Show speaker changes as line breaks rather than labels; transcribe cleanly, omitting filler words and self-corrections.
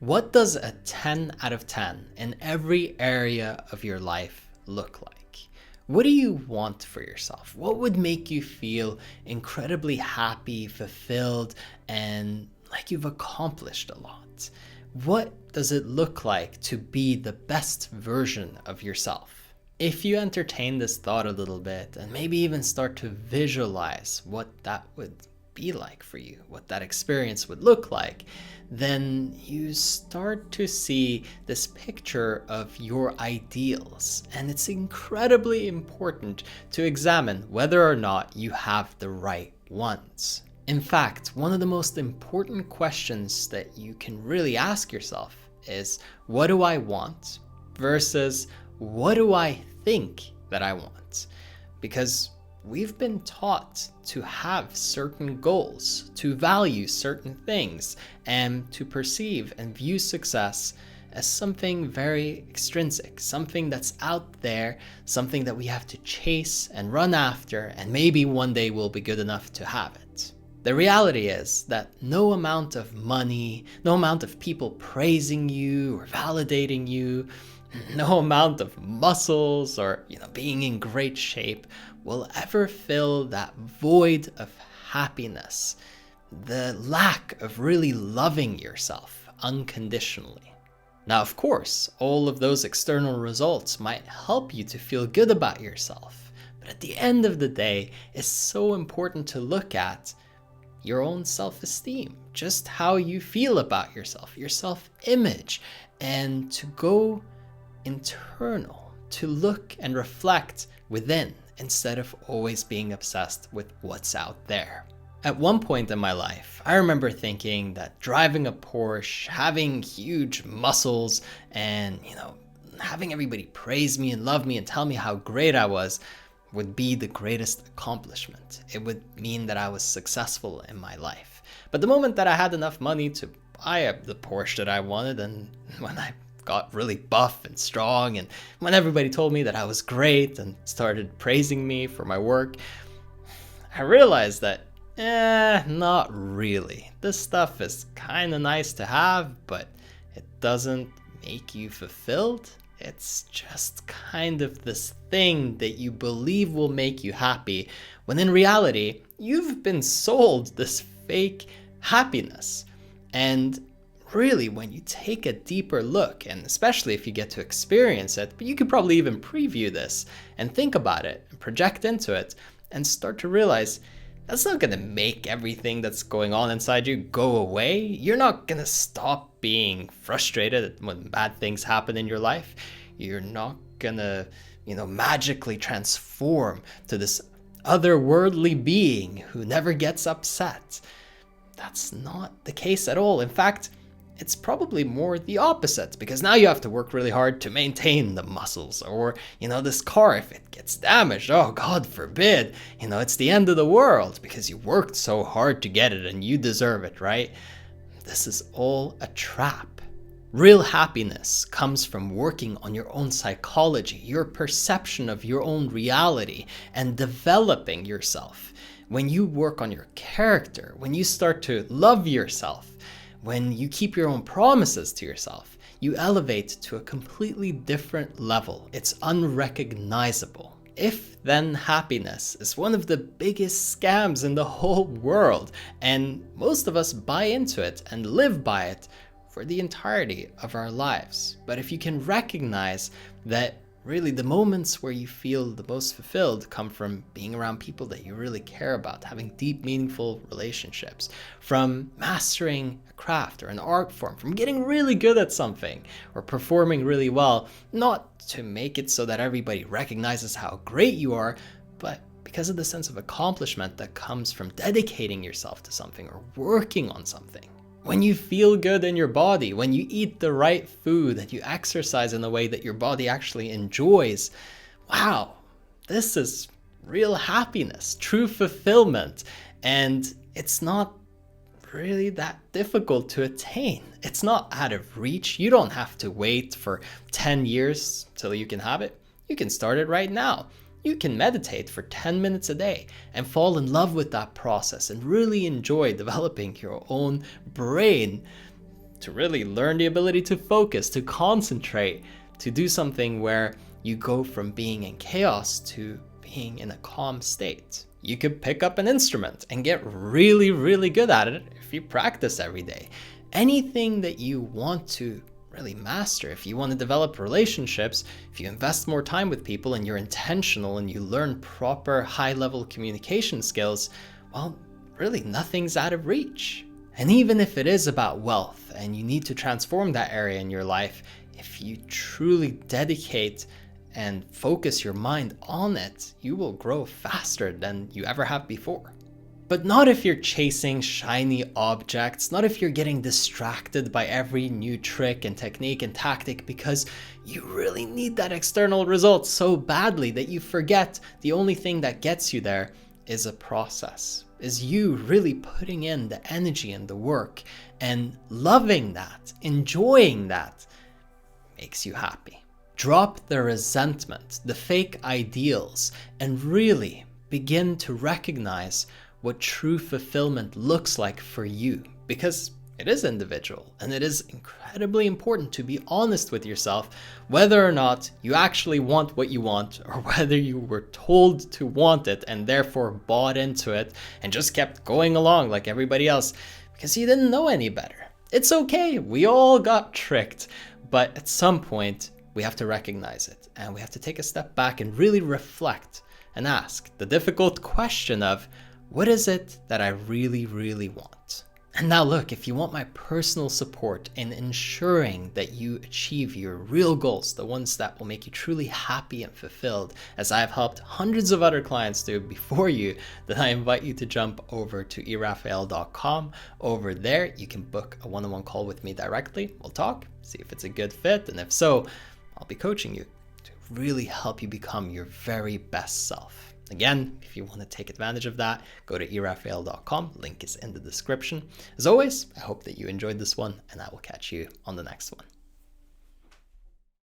What does a 10 out of 10 in every area of your life look like? What do you want for yourself? What would make you feel incredibly happy, fulfilled, and like you've accomplished a lot? What does it look like to be the best version of yourself? If you entertain this thought a little bit and maybe even start to visualize what that would be like for you, what that experience would look like, then you start to see this picture of your ideals. And it's incredibly important to examine whether or not you have the right ones. In fact, one of the most important questions that you can really ask yourself is, what do I want versus what do I think that I want? Because we've been taught to have certain goals, to value certain things, and to perceive and view success as something very extrinsic, something that's out there, something that we have to chase and run after, and maybe one day we'll be good enough to have it. The reality is that no amount of money, no amount of people praising you or validating you, no amount of muscles or being in great shape will ever fill that void of happiness, the lack of really loving yourself unconditionally. Now, of course, all of those external results might help you to feel good about yourself, but at the end of the day, it's so important to look at your own self-esteem, just how you feel about yourself, your self-image, and to go internal, to look and reflect within instead of always being obsessed with what's out there. At one point in my life, I remember thinking that driving a Porsche, having huge muscles, and having everybody praise me and love me and tell me how great I was would be the greatest accomplishment. It would mean that I was successful in my life. But the moment that I had enough money to buy the Porsche that I wanted, and when I got really buff and strong, and when everybody told me that I was great and started praising me for my work, I realized that, not really. This stuff is kind of nice to have, but it doesn't make you fulfilled. It's just kind of this thing that you believe will make you happy, when in reality, you've been sold this fake happiness. And really, when you take a deeper look, and especially if you get to experience it, but you could probably even preview this and think about it and project into it and start to realize that's not going to make everything that's going on inside you go away. You're not going to stop being frustrated when bad things happen in your life. You're not going to, magically transform to this otherworldly being who never gets upset. That's not the case at all. In fact, it's probably more the opposite, because now you have to work really hard to maintain the muscles, or, this car, if it gets damaged, oh, God forbid, it's the end of the world because you worked so hard to get it and you deserve it, right? This is all a trap. Real happiness comes from working on your own psychology, your perception of your own reality, and developing yourself. When you work on your character, when you start to love yourself, when you keep your own promises to yourself, you elevate to a completely different level. It's unrecognizable. If then happiness is one of the biggest scams in the whole world, and most of us buy into it and live by it for the entirety of our lives. But if you can recognize that really the moments where you feel the most fulfilled come from being around people that you really care about, having deep, meaningful relationships, from mastering a craft or an art form, from getting really good at something or performing really well, not to make it so that everybody recognizes how great you are, but because of the sense of accomplishment that comes from dedicating yourself to something or working on something. When you feel good in your body, when you eat the right food, and you exercise in a way that your body actually enjoys, wow, this is real happiness, true fulfillment. And it's not really that difficult to attain. It's not out of reach. You don't have to wait for 10 years till you can have it. You can start it right now. You can meditate for 10 minutes a day and fall in love with that process and really enjoy developing your own brain to really learn the ability to focus, to concentrate, to do something where you go from being in chaos to being in a calm state. You could pick up an instrument and get really, really good at it if you practice every day. Anything that you want to really master, if you want to develop relationships, if you invest more time with people and you're intentional and you learn proper high-level communication skills, well, really nothing's out of reach. And even if it is about wealth and you need to transform that area in your life, if you truly dedicate and focus your mind on it, you will grow faster than you ever have before. But not if you're chasing shiny objects, not if you're getting distracted by every new trick and technique and tactic because you really need that external result so badly that you forget the only thing that gets you there is a process, is you really putting in the energy and the work and loving that, enjoying that makes you happy. Drop the resentment, the fake ideals, and really begin to recognize what true fulfillment looks like for you, because it is individual and it is incredibly important to be honest with yourself whether or not you actually want what you want or whether you were told to want it and therefore bought into it and just kept going along like everybody else because you didn't know any better. It's okay, we all got tricked, but at some point we have to recognize it and we have to take a step back and really reflect and ask the difficult question of, what is it that I really, really want? And now look, if you want my personal support in ensuring that you achieve your real goals, the ones that will make you truly happy and fulfilled, as I have helped hundreds of other clients do before you, then I invite you to jump over to erafael.com. Over there, you can book a one-on-one call with me directly. We'll talk, see if it's a good fit, and if so, I'll be coaching you to really help you become your very best self. Again, if you want to take advantage of that, go to erafael.com. Link is in the description. As always, I hope that you enjoyed this one, and I will catch you on the next one.